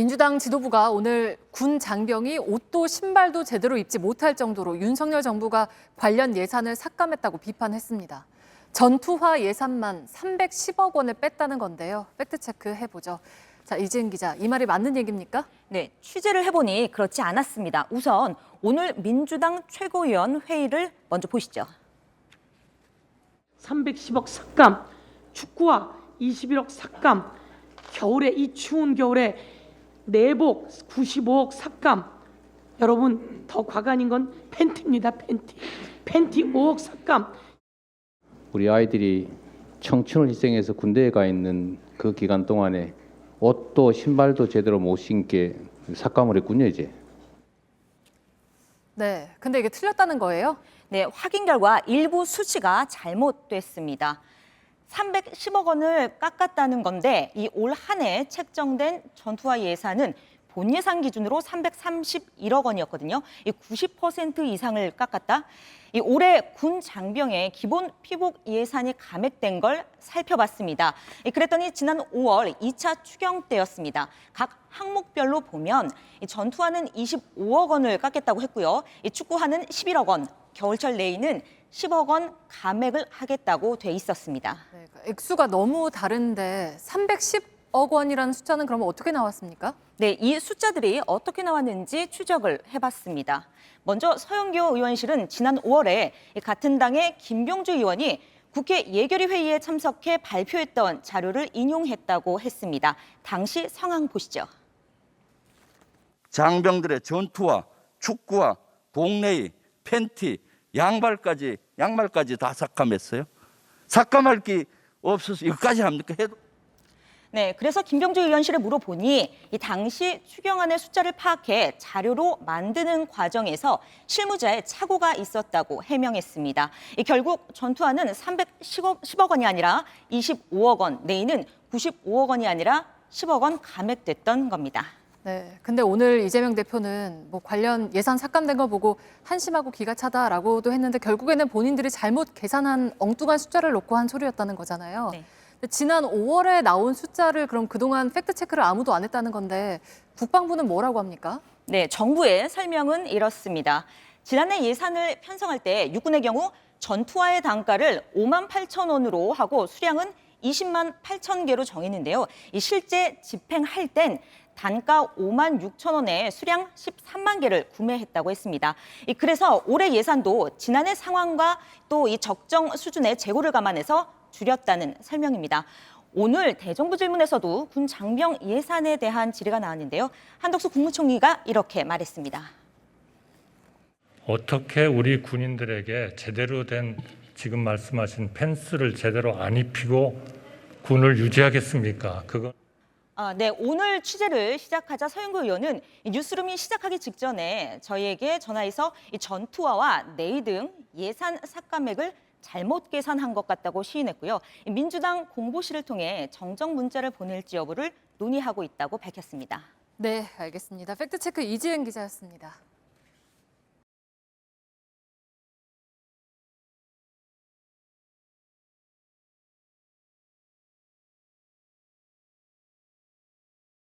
민주당 지도부가 오늘 군 장병이 옷도 신발도 제대로 입지 못할 정도로 윤석열 정부가 관련 예산을 삭감했다고 비판했습니다. 전투화 예산만 310억 원을 뺐다는 건데요. 팩트체크 해보죠. 자, 이지은 기자, 이 말이 맞는 얘기입니까? 네, 취재를 해보니 그렇지 않았습니다. 우선 오늘 민주당 최고위원 회의를 먼저 보시죠. 310억 삭감, 축구화 21억 삭감, 겨울에 이 추운 겨울에 내복 95억 삭감. 여러분 더 과간인 건 팬티입니다. 팬티 5억 삭감. 우리 아이들이 청춘을 희생해서 군대에 가 있는 그 기간 동안에 옷도 신발도 제대로 못 신게 삭감을 했군요, 이제. 네, 근데 이게 틀렸다는 거예요? 네, 확인 결과 일부 수치가 잘못됐습니다. 310억 원을 깎았다는 건데 이 올 한 해 책정된 전투화 예산은 본 예산 기준으로 331억 원이었거든요. 이 90% 이상을 깎았다. 이 올해 군 장병의 기본 피복 예산이 감액된 걸 살펴봤습니다. 그랬더니 지난 5월 2차 추경 때였습니다. 각 항목별로 보면 이 전투화는 25억 원을 깎겠다고 했고요. 이 축구화는 11억 원, 겨울철 레인은 10억 원 감액을 하겠다고 돼 있었습니다. 네, 액수가 너무 다른데 310억 원이라는 숫자는 그러면 어떻게 나왔습니까? 네, 이 숫자들이 어떻게 나왔는지 추적을 해봤습니다. 먼저 서영교 의원실은 지난 5월에 같은 당의 김병주 의원이 국회 예결위 회의에 참석해 발표했던 자료를 인용했다고 했습니다. 당시 상황 보시죠. 장병들의 전투화, 축구화, 복레이, 팬티, 양말까지 다 삭감했어요. 삭감할 게 없어서 이거까지 합니까? 해도. 네, 그래서 김병주 의원실에 물어보니 이 당시 추경안의 숫자를 파악해 자료로 만드는 과정에서 실무자의 착오가 있었다고 해명했습니다. 결국 전투화는 310억 원이 아니라 25억 원, 레인은 95억 원이 아니라 10억 원 감액됐던 겁니다. 네, 근데 오늘 이재명 대표는 뭐 관련 예산 삭감된 거 보고 한심하고 기가 차다라고도 했는데 결국에는 본인들이 잘못 계산한 엉뚱한 숫자를 놓고 한 소리였다는 거잖아요. 네. 근데 지난 5월에 나온 숫자를 그럼 그동안 팩트체크를 아무도 안 했다는 건데 국방부는 뭐라고 합니까? 네, 정부의 설명은 이렇습니다. 지난해 예산을 편성할 때 육군의 경우 전투화의 단가를 5만 8천 원으로 하고 수량은 20만 8천 개로 정했는데요. 이 실제 집행할 땐 단가 5만 6천 원에 수량 13만 개를 구매했다고 했습니다. 그래서 올해 예산도 지난해 상황과 또 이 적정 수준의 재고를 감안해서 줄였다는 설명입니다. 오늘 대정부 질문에서도 군 장병 예산에 대한 질의가 나왔는데요. 한덕수 국무총리가 이렇게 말했습니다. 어떻게 우리 군인들에게 제대로 된 지금 말씀하신 펜스를 제대로 안 입히고 군을 유지하겠습니까? 그건 네, 오늘 취재를 시작하자 서영교 의원은 뉴스룸이 시작하기 직전에 저희에게 전화해서 이 전투화와 내의 등 예산 삭감액을 잘못 계산한 것 같다고 시인했고요. 민주당 공보실을 통해 정정 문자를 보낼지 여부를 논의하고 있다고 밝혔습니다. 네, 알겠습니다. 팩트체크 이지은 기자였습니다.